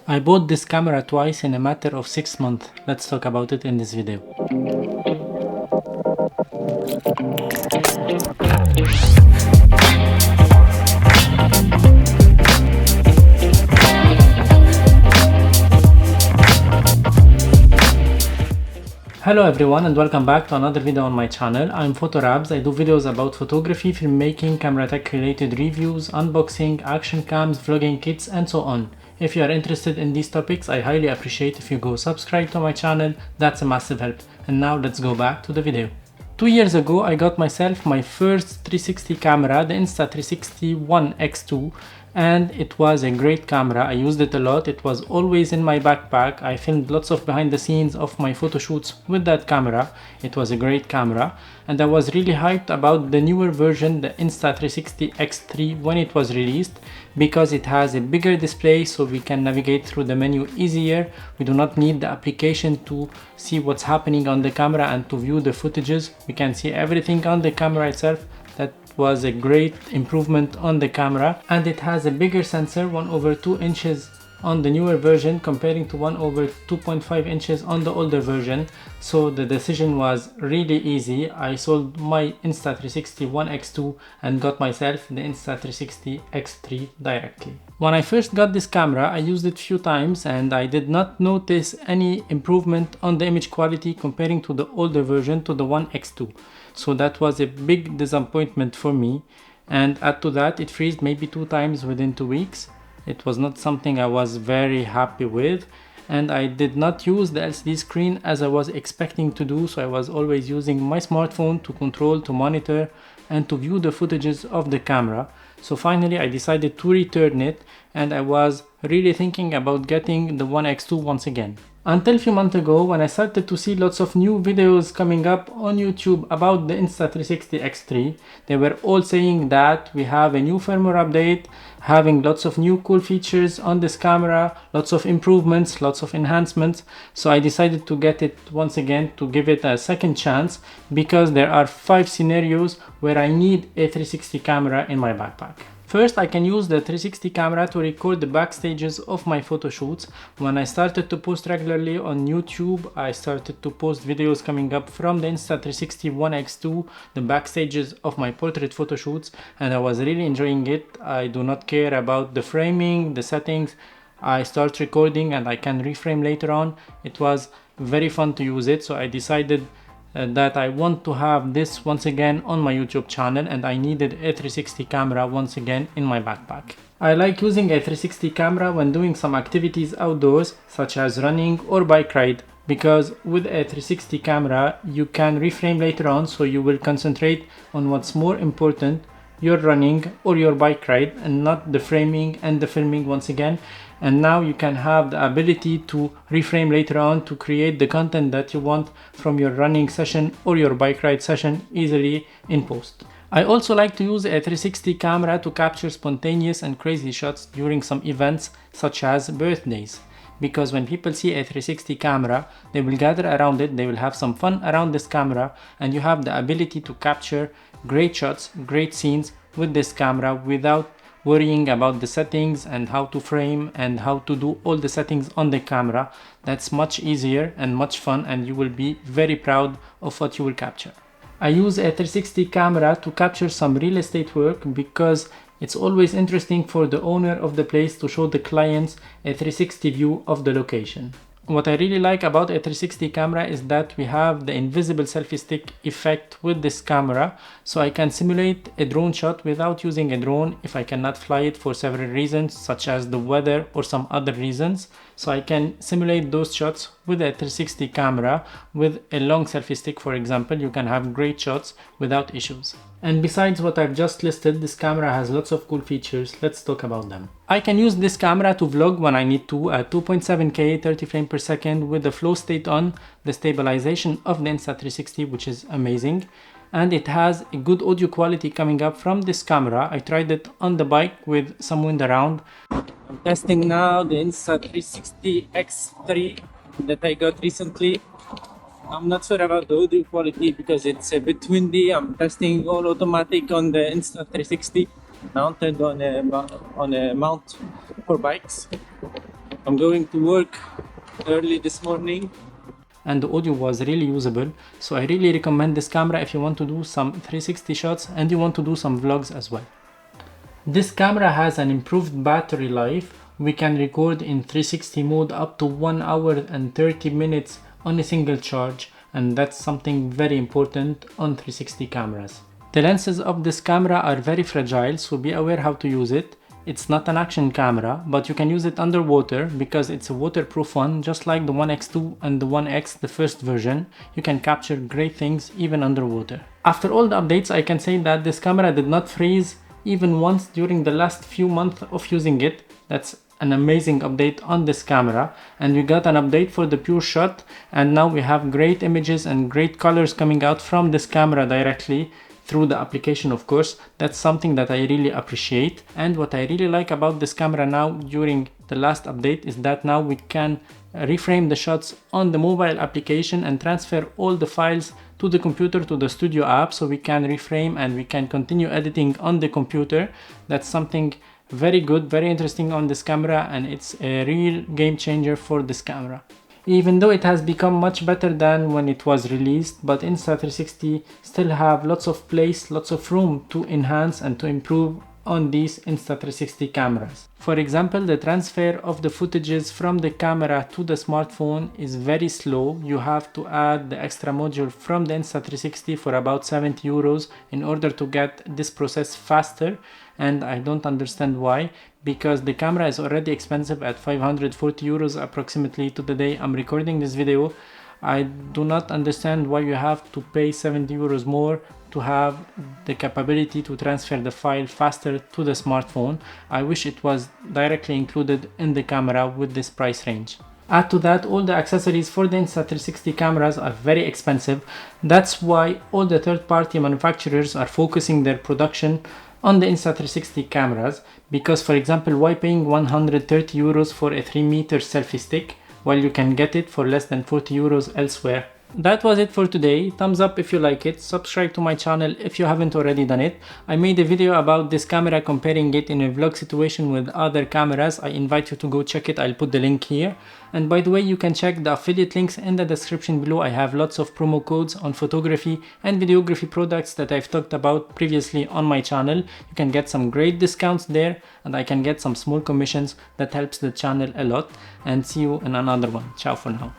I bought this camera twice in a matter of 6 months. Let's talk about it in this video. Hello everyone and welcome back to another video on my channel. I'm Photorabs. I do videos about photography, filmmaking, camera tech related reviews, unboxing, action cams, vlogging kits and so on. If you are interested in these topics, I highly appreciate if you go subscribe to my channel. That's a massive help. And now let's go back to the video. 2 years ago I got myself my first 360 camera, the Insta360 One X2, and it was a great camera. I used it a lot. It was always in my backpack. I filmed lots of behind the scenes of my photo shoots with that camera. It was a great camera and I was really hyped about the newer version, the Insta360 X3, when it was released, because it has a bigger display so we can navigate through the menu easier. We do not need the application to see what's happening on the camera and to view the footages. We can see everything on the camera itself. That was a great improvement on the camera, and it has a bigger sensor, 1/2 inches on the newer version comparing to 1/2.5 inches on the older version. So the decision was really easy. I sold my Insta360 One X2 and got myself the Insta360 X3 directly. When I first got this camera, I used it few times and I did not notice any improvement on the image quality comparing to the older version, to the One X2. So that was a big disappointment for me, and add to that it freezed maybe 2 times within 2 weeks. It was not something I was very happy with, and I did not use the LCD screen as I was expecting to do, so I was always using my smartphone to control, to monitor and to view the footages of the camera. So finally I decided to return it, and I was really thinking about getting the One X2 once again. Until a few months ago, when I started to see lots of new videos coming up on YouTube about the Insta360 X3, they were all saying that we have a new firmware update, having lots of new cool features on this camera, lots of improvements, lots of enhancements. So I decided to get it once again, to give it a second chance, because there are 5 scenarios where I need a 360 camera in my backpack. First, I can use the 360 camera to record the backstages of my photo shoots. When I started to post regularly on YouTube, I started to post videos coming up from the Insta360 One X2, the backstages of my portrait photo shoots, and I was really enjoying it. I do not care about the framing, the settings. I start recording and I can reframe later on. It was very fun to use it, so I decided that I want to have this once again on my YouTube channel, and I needed a 360 camera once again in my backpack. I like using a 360 camera when doing some activities outdoors, such as running or bike ride, because with a 360 camera you can reframe later on, so you will concentrate on what's more important, your running or your bike ride, and not the framing and the filming once again. And now you can have the ability to reframe later on to create the content that you want from your running session or your bike ride session easily in post. I also like to use a 360 camera to capture spontaneous and crazy shots during some events such as birthdays, because when people see a 360 camera, they will gather around it, they will have some fun around this camera, and you have the ability to capture great shots, great scenes with this camera without worrying about the settings and how to frame and how to do all the settings on the camera. That's much easier and much fun, and you will be very proud of what you will capture. I use a 360 camera to capture some real estate work, because it's always interesting for the owner of the place to show the clients a 360 view of the location. What I really like about a 360 camera is that we have the invisible selfie stick effect with this camera, so I can simulate a drone shot without using a drone if I cannot fly it for several reasons, such as the weather or some other reasons. So I can simulate those shots with a 360 camera. With a long selfie stick, for example, you can have great shots without issues. And besides what I've just listed, this camera has lots of cool features. Let's talk about them. I can use this camera to vlog when I need to at 2.7K 30 frames per second with the flow state on, the stabilization of the Insta360, which is amazing, and it has a good audio quality coming up from this camera. I tried it on the bike with some wind around. I'm testing now the Insta360 X3 that I got recently. I'm not sure about the audio quality because it's a bit windy. I'm testing all automatic on the Insta360 mounted on a mount for bikes. I'm going to work early this morning and the audio was really usable, so I really recommend this camera if you want to do some 360 shots and you want to do some vlogs as well. This camera has an improved battery life. We can record in 360 mode up to 1 hour and 30 minutes on a single charge, and that's something very important on 360 cameras. The lenses of this camera are very fragile, so be aware how to use it. It's not an action camera, but you can use it underwater because it's a waterproof one, just like the 1X2 and the 1X, the first version. You can capture great things even underwater. After all the updates, I can say that this camera did not freeze even once during the last few months of using it. That's an amazing update on this camera, and we got an update for the pure shot, and now we have great images and great colors coming out from this camera directly through the application, of course. That's something that I really appreciate. And what I really like about this camera now during the last update is that now we can reframe the shots on the mobile application and transfer all the files to the computer, to the studio app, so we can reframe and we can continue editing on the computer. That's something very good, very interesting on this camera, and it's a real game changer for this camera. Even though it has become much better than when it was released, but Insta360 still have lots of place, lots of room to enhance and to improve on these Insta360 cameras. For example, the transfer of the footages from the camera to the smartphone is very slow. You have to add the extra module from the Insta360 for about 70 euros in order to get this process faster, and I don't understand why, because the camera is already expensive at 540 euros approximately to the day I'm recording this video. I do not understand why you have to pay 70 euros more to have the capability to transfer the file faster to the smartphone. I wish it was directly included in the camera with this price range. Add to that, all the accessories for the Insta360 cameras are very expensive. That's why all the third-party manufacturers are focusing their production on the Insta360 cameras, because for example, why paying 130 euros for a 3-meter selfie stick while you can get it for less than 40 euros elsewhere? That was it for today. Thumbs up if you like it, subscribe to my channel if you haven't already done it. I made a video about this camera, comparing it in a vlog situation with other cameras. I invite you to go check it, I'll put the link here. And by the way, you can check the affiliate links in the description below. I have lots of promo codes on photography and videography products that I've talked about previously on my channel. You can get some great discounts there, and I can get some small commissions that helps the channel a lot. And see you in another one. Ciao for now.